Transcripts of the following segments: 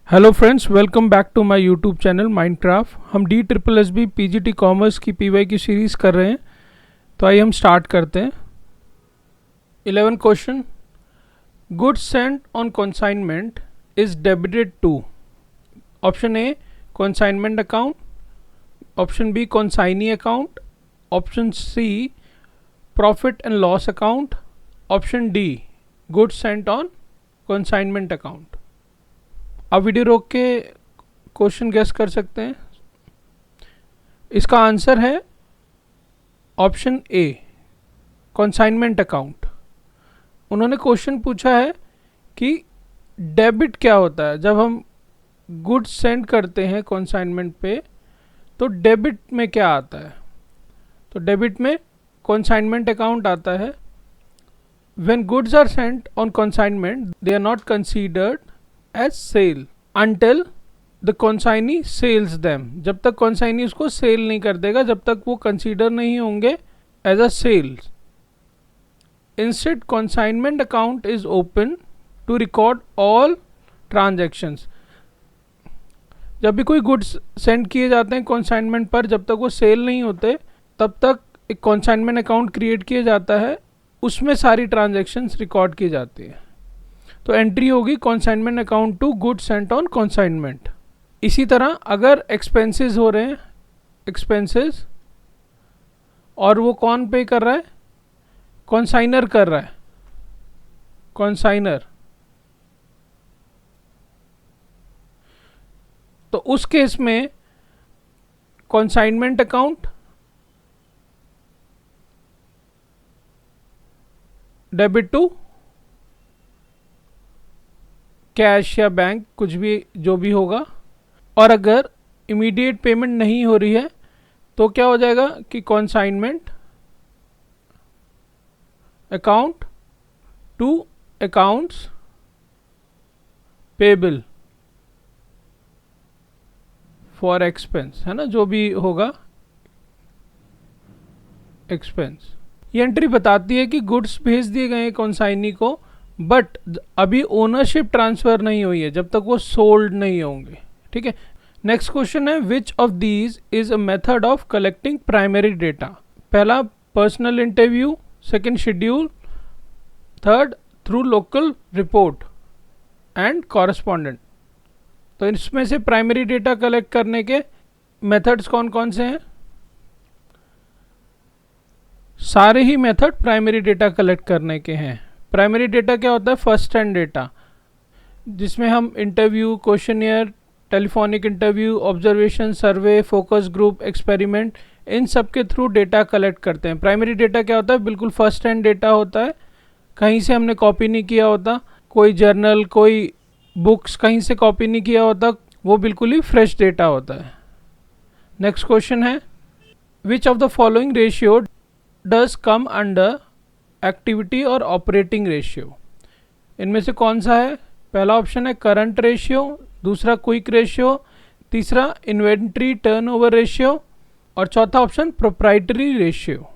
Hello friends, welcome back to my YouTube channel Mindcraft. हम DSSB PGT commerce की PY की series कर रहे हैं, तो आइए हम स्टार्ट करते हैं। 11 question. Goods sent on consignment is debited to option A consignment account, option B consignee account, option C profit and loss account, option D goods sent on consignment account. आप video रोक के question guess कर सकते हैं। इसका answer है option A consignment account. उन्होंने question पूछा है कि डेबिट क्या होता है। जब हम गुड्स सेंड करते हैं कंसाइनमेंट पे, तो डेबिट में क्या आता है। तो डेबिट में कंसाइनमेंट अकाउंट आता है। When goods are sent on consignment they are not considered as sale until the consignee sells them. जब तक कंसाइनी उसको सेल नहीं कर देगा, जब तक वो कंसीडर नहीं होंगे as a sale. Instead consignment account is open to record all transactions. जब भी कोई गुड्स सेंड किए जाते हैं कंसाइनमेंट पर, जब तक वो सेल नहीं होते तब तक एक कंसाइनमेंट अकाउंट क्रिएट किया जाता है, उसमें सारी ट्रांजैक्शंस रिकॉर्ड की जाती है। तो एंट्री होगी consignment account to goods sent on consignment. इसी तरह अगर एक्सपेंसेस हो रहे हैं, एक्सपेंसेस, और वो कौन पे कर रहा है, कंसाइनर कर रहा है, कंसाइनर, तो उस केस में consignment account debit to cash या बैंक, कुछ भी जो भी होगा। और अगर इमीडिएट पेमेंट नहीं हो रही है तो क्या हो जाएगा कि consignment account to accounts payable for expense, है ना, जो भी होगा एक्सपेंस। ये एंट्री बताती है कि गुड्स भेज दिए गए कंसाइनी को, बट अभी ओनरशिप ट्रांसफर नहीं हुई है जब तक वो सोल्ड नहीं होंगे। ठीक है। नेक्स्ट क्वेश्चन है, which of these is a method of collecting primary data. पहला personal interview, second schedule, third through local report and correspondent. तो इसमें से प्राइमरी डेटा कलेक्ट करने के मेथड्स कौन कौन से हैं। सारे ही मेथड प्राइमरी डेटा कलेक्ट करने के हैं। प्राइमरी डेटा क्या होता है, फर्स्ट हैंड डेटा, जिसमें हम interview, questionnaire, telephonic interview, observation, survey, focus group, experiment, इन सब के थ्रू डेटा कलेक्ट करते हैं। प्राइमरी डेटा क्या होता है, बिल्कुल फर्स्ट हैंड डेटा होता है, कहीं से हमने कॉपी नहीं किया होता, कोई जर्नल, कोई बुक्स कहीं से कॉपी नहीं किया होता, वो बिल्कुल ही फ्रेश डेटा होता है। नेक्स्ट क्वेश्चन है, which of the following ratio does come under activity और ऑपरेटिंग रेशियो। इनमें से कौन सा है। पहला ऑप्शन है करंट रेशियो, दूसरा क्विक रेशियो, तीसरा इन्वेंट्री टर्नओवर रेशियो, और चौथा ऑप्शन प्रोप्राइटरी रेशियो।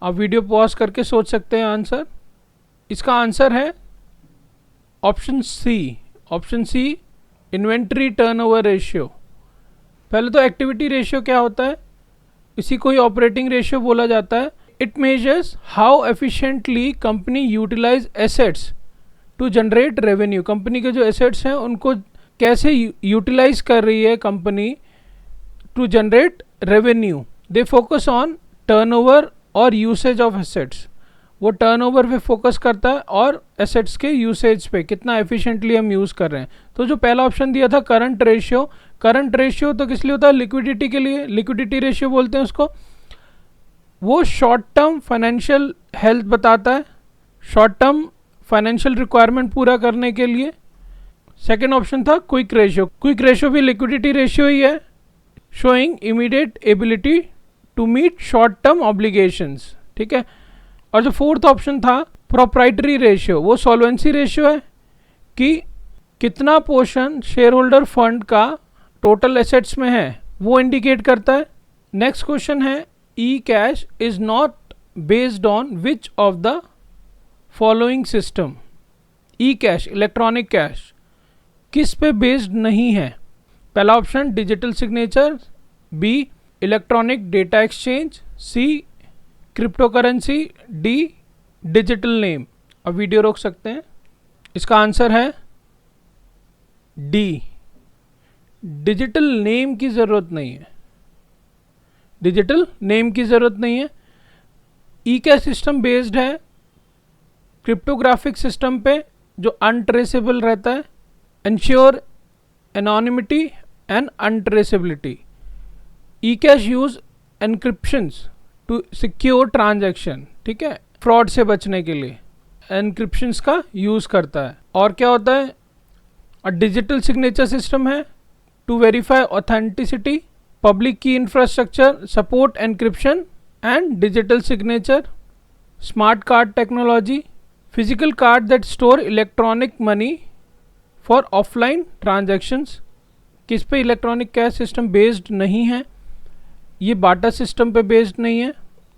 आप वीडियो पॉज करके सोच सकते हैं आंसर। इसका आंसर है option C, option C inventory turnover ratio. पहले तो एक्टिविटी रेशियो क्या होता है, इसी को ही ऑपरेटिंग रेशियो बोला जाता है। It measures how efficiently company utilise assets to generate revenue. Company के जो एसेट्स हैं उनको कैसे यूटिलाइज कर रही है company to generate revenue. They focus on turnover और यूसेज ऑफ एसेट्स। वो टर्नओवर पे फोकस करता है और एसेट्स के यूसेज पे, कितना एफिशिएंटली हम यूज़ कर रहे हैं। तो जो पहला ऑप्शन दिया था करंट रेशियो, करंट रेशियो तो किस लिए होता है, लिक्विडिटी के लिए, लिक्विडिटी रेशियो बोलते हैं उसको। वो शॉर्ट टर्म फाइनेंशियल हेल्थ बताता है, शॉर्ट टर्म फाइनेंशियल रिक्वायरमेंट पूरा करने के लिए। सेकेंड ऑप्शन था क्विक रेशियो, क्विक रेशियो भी लिक्विडिटी रेशियो ही है, showing immediate ability to meet short term obligations. ठीक है। और जो फोर्थ ऑप्शन था प्रोप्राइटरी रेशियो, वो सॉल्वेंसी रेशियो है कि कितना पोर्शन शेयर होल्डर फंड का टोटल एसेट्स में है, वो इंडिकेट करता है। नेक्स्ट क्वेश्चन है, e cash is not based on which of the following system. E cash, electronic cash, किस पे बेस्ड नहीं है? पहला option digital signature, B electronic data exchange, C crypto currency, D digital name. अब video रोक सकते हैं। इसका आंसर है डी, डिजिटल नेम की ज़रूरत नहीं है। डिजिटल नेम की ज़रूरत नहीं है। ई कैश सिस्टम बेस्ड है क्रिप्टोग्राफिक सिस्टम पे जो अनट्रेसेबल रहता है, ensure anonymity and untraceability. E cash use encryptions to secure transaction, ठीक है, फ्रॉड से बचने के लिए एनक्रिप्शंस का यूज़ करता है। और क्या होता है? डिजिटल सिग्नेचर सिस्टम है टू वेरीफाई ऑथेंटिसिटी, पब्लिक की infrastructure support encryption and digital signature, smart card technology, physical card that store electronic money for offline transactions. किस पे इलेक्ट्रॉनिक कैश सिस्टम बेस्ड नहीं है? ये बाटा सिस्टम पे बेस्ड नहीं है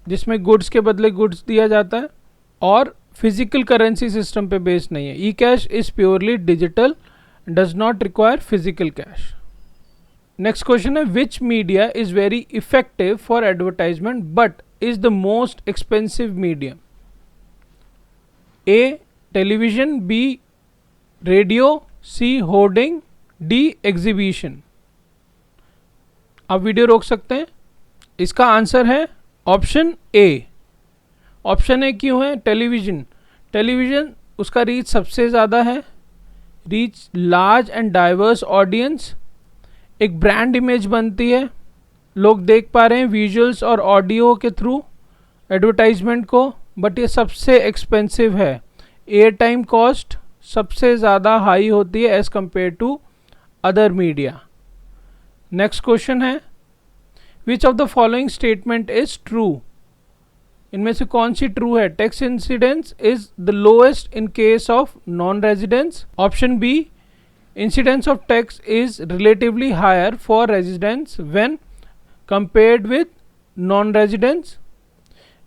जिसमें गुड्स के बदले गुड्स दिया जाता है, और फिजिकल करेंसी सिस्टम पे बेस्ड नहीं है। E cash is purely digital, does not require physical cash. Next question है which media is very effective for advertisement but is the most expensive medium? A television, B radio, C hoarding, D exhibition. आप video रोक सकते हैं। इसका answer है option A. Option A क्यों है? Television, television उसका रीच सबसे ज़्यादा है, reach large and diverse audience, एक ब्रांड इमेज बनती है, लोग देख पा रहे हैं विजुअल्स और ऑडियो के थ्रू एडवर्टाइजमेंट को, बट ये सबसे एक्सपेंसिव है। एयर टाइम कॉस्ट सबसे ज़्यादा हाई होती है as compare to other media. Next question है which of the following statement is true? इनमें से कौन सी ट्रू है? Tax incidence is the lowest in case of non residents. Option B incidence of tax is relatively higher for residents when compared with non-residents.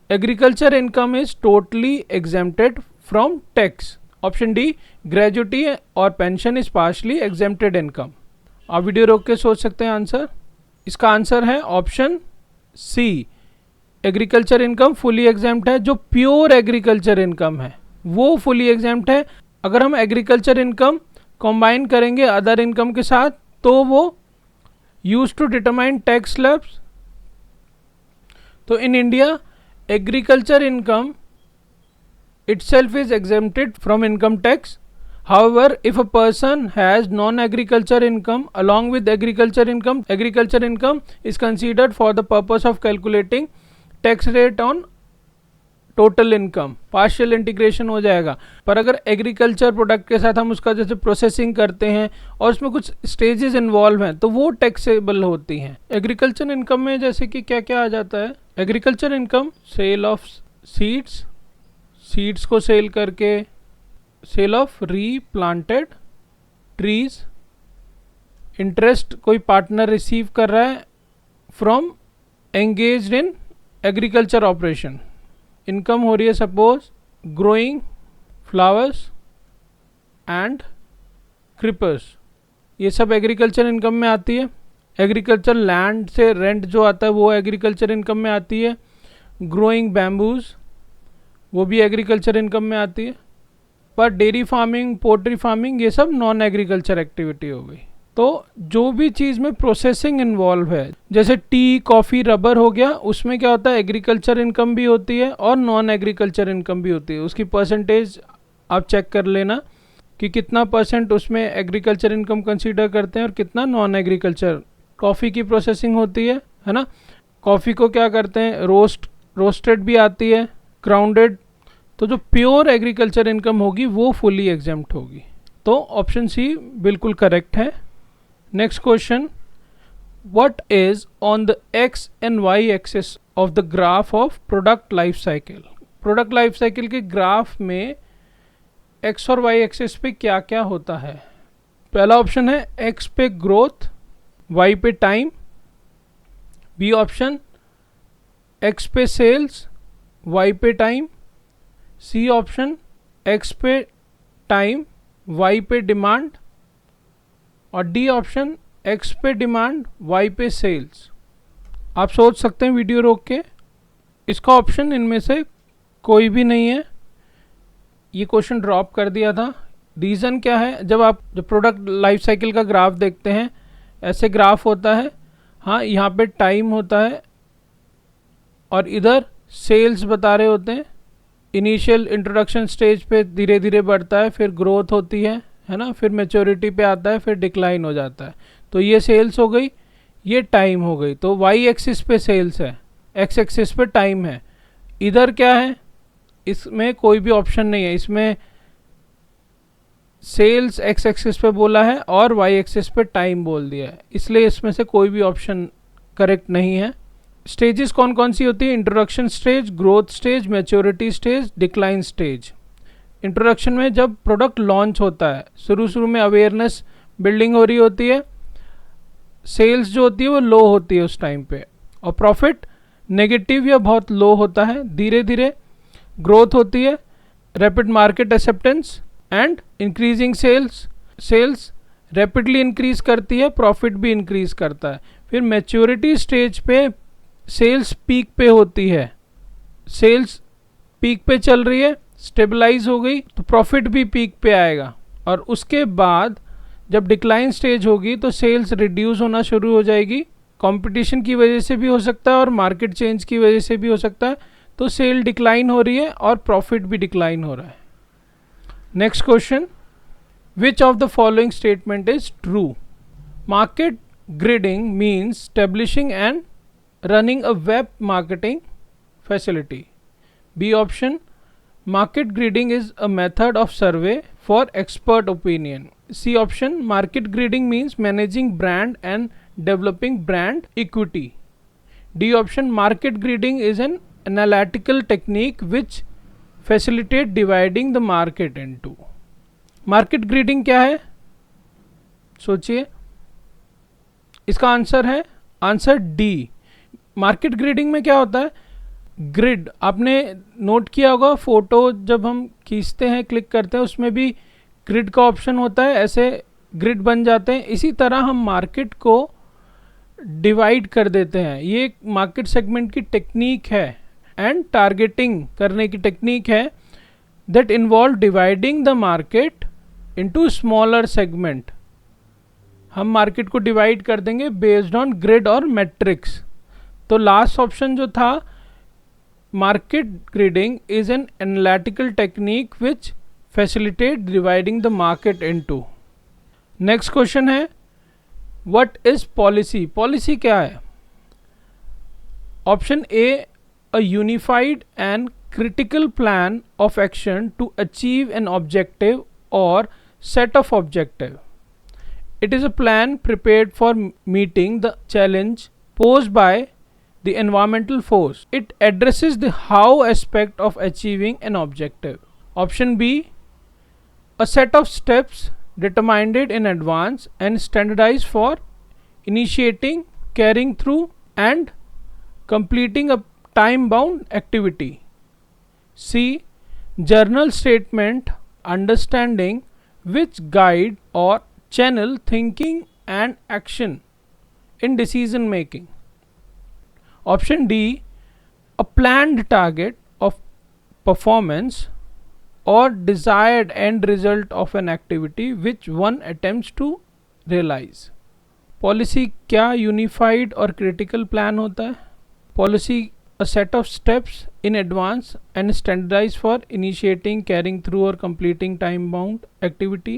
Agriculture income is totally exempted from tax. Option D gratuity और pension is partially exempted income. आप video रोक के सोच सकते हैं answer. इसका answer है option C, agriculture income fully exempt है। जो प्योर एग्रीकल्चर इनकम है वो फुली एग्जेम्प्ट है। अगर हम एग्रीकल्चर इनकम कंबाइन करेंगे अदर इनकम के साथ तो वो use to determine tax slabs. तो in India agriculture income itself is exempted from income tax. However, if a person has non-agriculture income along with agriculture income is considered for the purpose of calculating tax rate on total income. Partial integration हो जाएगा। पर अगर agriculture product के साथ हम उसका जैसे processing करते हैं और उसमें कुछ स्टेजेस इन्वॉल्व हैं तो वो टैक्सेबल होती हैं। एग्रीकल्चर इनकम में जैसे कि क्या क्या आ जाता है? Agriculture income sale of seeds, seeds को सेल करके, sale of replanted trees, interest कोई पार्टनर रिसीव कर रहा है from engaged in agriculture operation. Income हो रही है suppose growing flowers and creepers, ये सब एग्रीकल्चर इनकम में आती है। एग्रीकल्चर लैंड से रेंट जो आता है वो एग्रीकल्चर इनकम में आती है। ग्रोइंग बैम्बूज वो भी एग्रीकल्चर इनकम में आती है। पर डेयरी फार्मिंग, पोल्ट्री फार्मिंग ये सब नॉन एग्रीकल्चर एक्टिविटी हो गई। तो जो भी चीज़ में प्रोसेसिंग इन्वॉल्व है जैसे टी, कॉफ़ी, रबर हो गया, उसमें क्या होता है एग्रीकल्चर इनकम भी होती है और नॉन एग्रीकल्चर इनकम भी होती है। उसकी परसेंटेज आप चेक कर लेना कि कितना परसेंट उसमें एग्रीकल्चर इनकम कंसीडर करते हैं और कितना नॉन एग्रीकल्चर। कॉफ़ी की प्रोसेसिंग होती है ना, कॉफ़ी को क्या करते हैं रोस्टेड भी आती है, ग्राउंडेड। तो जो प्योर एग्रीकल्चर इनकम होगी वो फुली एग्जेम्प्ट होगी। तो ऑप्शन सी बिल्कुल करेक्ट है। Next question, what is on the X and Y axis of the graph of product life cycle? Product life cycle के ग्राफ में एक्स और वाई एक्सिस पे क्या क्या होता है? पहला ऑप्शन है एक्स पे ग्रोथ, वाई पे टाइम। बी ऑप्शन एक्स पे सेल्स, वाई पे टाइम। सी ऑप्शन एक्स पे टाइम, वाई पे डिमांड। और डी ऑप्शन एक्स पे डिमांड वाई पे सेल्स। आप सोच सकते हैं वीडियो रोक के, इसका ऑप्शन इनमें से कोई भी नहीं है, ये क्वेश्चन ड्रॉप कर दिया था। रीज़न क्या है, जब प्रोडक्ट लाइफ साइकिल का ग्राफ देखते हैं, ऐसे ग्राफ होता है, हाँ यहाँ पे टाइम होता है और इधर सेल्स बता रहे होते हैं। इनिशियल इंट्रोडक्शन स्टेज पे धीरे धीरे बढ़ता है, फिर ग्रोथ होती है ना, फिर मैच्योरिटी पे आता है, फिर डिक्लाइन हो जाता है। तो ये सेल्स हो गई, ये टाइम हो गई। तो वाई एक्सिस पे सेल्स है, एक्स एक्सिस पे टाइम है। इधर क्या है, इसमें कोई भी ऑप्शन नहीं है, इसमें सेल्स एक्स एक्सिस पे बोला है और वाई एक्सिस पे टाइम बोल दिया है, इसलिए इसमें से कोई भी ऑप्शन करेक्ट नहीं है। स्टेजेस कौन कौन सी होती है, introduction stage, growth stage, maturity stage, decline stage. Introduction में जब प्रोडक्ट लॉन्च होता है, शुरू में अवेयरनेस बिल्डिंग हो रही होती है, सेल्स जो होती है वो लो होती है उस टाइम पे, और प्रॉफिट नेगेटिव या बहुत लो होता है। धीरे धीरे ग्रोथ होती है, rapid market acceptance and increasing sales rapidly increase करती है, प्रॉफिट भी इंक्रीज करता है। फिर मैच्योरिटी स्टेज पे सेल्स पीक पे होती है, सेल्स पीक पे चल रही है, स्टेबलाइज हो गई तो प्रॉफिट भी पीक पे आएगा। और उसके बाद जब डिक्लाइन स्टेज होगी तो सेल्स रिड्यूस होना शुरू हो जाएगी, कंपटीशन की वजह से भी हो सकता है और मार्केट चेंज की वजह से भी हो सकता है। तो सेल डिक्लाइन हो रही है और प्रॉफिट भी डिक्लाइन हो रहा है। Next question, which of the following statement is true? Market gridding means establishing and running a web marketing facility. B option, market grading is a method of survey for expert opinion. C option, market grading means managing brand and developing brand equity. D option, market grading is an analytical technique which facilitate dividing the market into. Market gridding क्या है, सोचिए। इसका answer है answer D. Market ग्रिडिंग में क्या होता है, grid आपने नोट किया होगा, फोटो जब हम खींचते हैं, क्लिक करते हैं, उसमें भी ग्रिड का ऑप्शन होता है, ऐसे ग्रिड बन जाते हैं। इसी तरह हम मार्केट को डिवाइड कर देते हैं। ये एक मार्केट सेगमेंट की टेक्निक है एंड टारगेटिंग करने की टेक्निक है, that involve dividing the market into smaller segment. हम मार्केट को डिवाइड कर देंगे बेस्ड ऑन ग्रिड और मैट्रिक्स। तो लास्ट ऑप्शन जो था, market gridding is an analytical technique which facilitate dividing the market into. Next question है, व्हाट इज पॉलिसी? पॉलिसी क्या है? Option A, a unified and critical plan of action to achieve an objective or set of objective. It is a plan prepared for meeting the challenge posed by the environmental force. It addresses the how aspect of achieving an objective. Option B, a set of steps determined in advance and standardized for initiating, carrying through and completing a time-bound activity. C, journal statement understanding which guide or channel thinking and action in decision making. Option D, a planned target of performance or desired end result of an activity which one attempts to realize. Policy क्या unified और critical plan होता है? Policy a set of steps in advance and standardized for initiating, carrying through और completing time bound activity,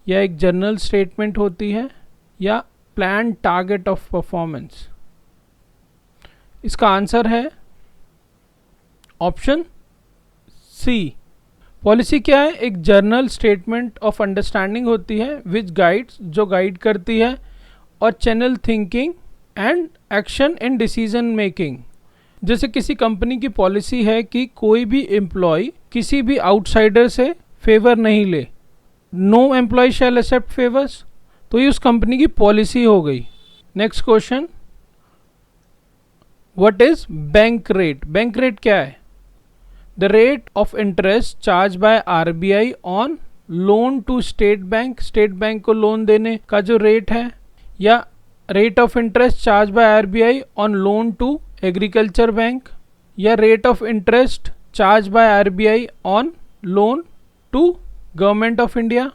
या एक journal statement होती है, या प्लान टारगेट ऑफ परफॉर्मेंस। इसका आंसर है ऑप्शन सी। पॉलिसी क्या है? एक जर्नल स्टेटमेंट ऑफ अंडरस्टैंडिंग होती है विच गाइड्स, जो गाइड करती है, और channel thinking and action in decision making. जैसे किसी कंपनी की पॉलिसी है कि कोई भी एम्प्लॉय किसी भी आउटसाइडर से फेवर नहीं ले, no employ shall accept favours, तो ये उस कंपनी की पॉलिसी हो गई। Next question, what is bank rate? Bank rate क्या है? The rate of interest charge by RBI on loan to state bank को लोन देने का जो रेट है, या rate of interest charge by RBI on loan to agriculture bank, या rate of interest charge by RBI on loan to government of India,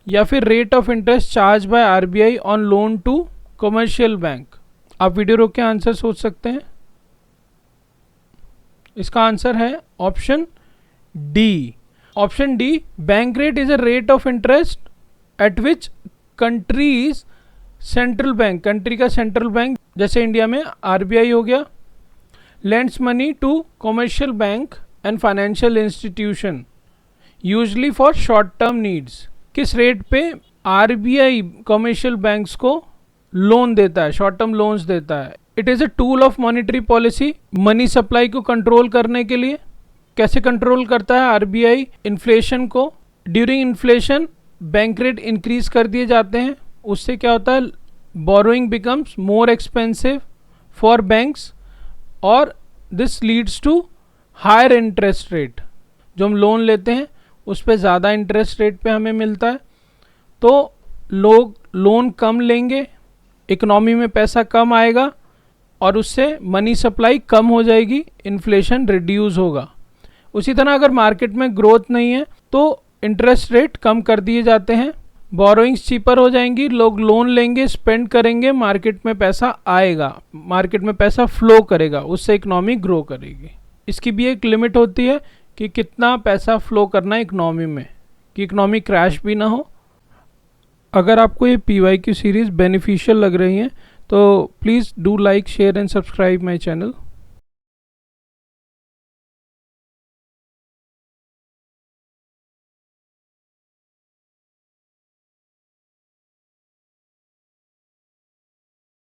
या फिर rate of interest charge by RBI on loan to commercial bank. आप video रोक के answer सोच सकते हैं। इसका आंसर है option D. Option D, bank rate is a rate of interest at which countries central bank, country का central bank जैसे इंडिया में आरबीआई हो गया, lends money to commercial bank and financial institution usually for short term needs। किस rate पे RBI commercial banks को loan देता है, शॉर्ट टर्म लोन्स देता है। It is a tool of monetary policy, money supply को कंट्रोल करने के लिए। कैसे कंट्रोल करता है आरबीआई? इन्फ्लेशन को। During inflation bank rate increase कर दिए जाते हैं, उससे क्या होता है, borrowing becomes more expensive for banks और this leads to higher interest rate. जो हम लोन लेते हैं उस पर ज़्यादा इंटरेस्ट रेट पे हमें मिलता है, तो लोग लोन कम लेंगे, इकोनॉमी में पैसा कम आएगा और उससे मनी सप्लाई कम हो जाएगी, इन्फ्लेशन रिड्यूस होगा। उसी तरह अगर मार्केट में ग्रोथ नहीं है तो इंटरेस्ट रेट कम कर दिए जाते हैं, बोरोइंग्स चीपर हो जाएंगी, लोग लोन लेंगे, स्पेंड करेंगे, मार्केट में पैसा आएगा, मार्केट में पैसा फ्लो करेगा, उससे इकोनॉमी ग्रो करेगी। इसकी भी एक लिमिट होती है कि कितना पैसा फ्लो करना है इकोनॉमी में, कि इकोनॉमी क्रैश भी ना हो। अगर आपको ये PYQ सीरीज़ बेनिफिशियल लग रही है तो please do like, share and subscribe my channel.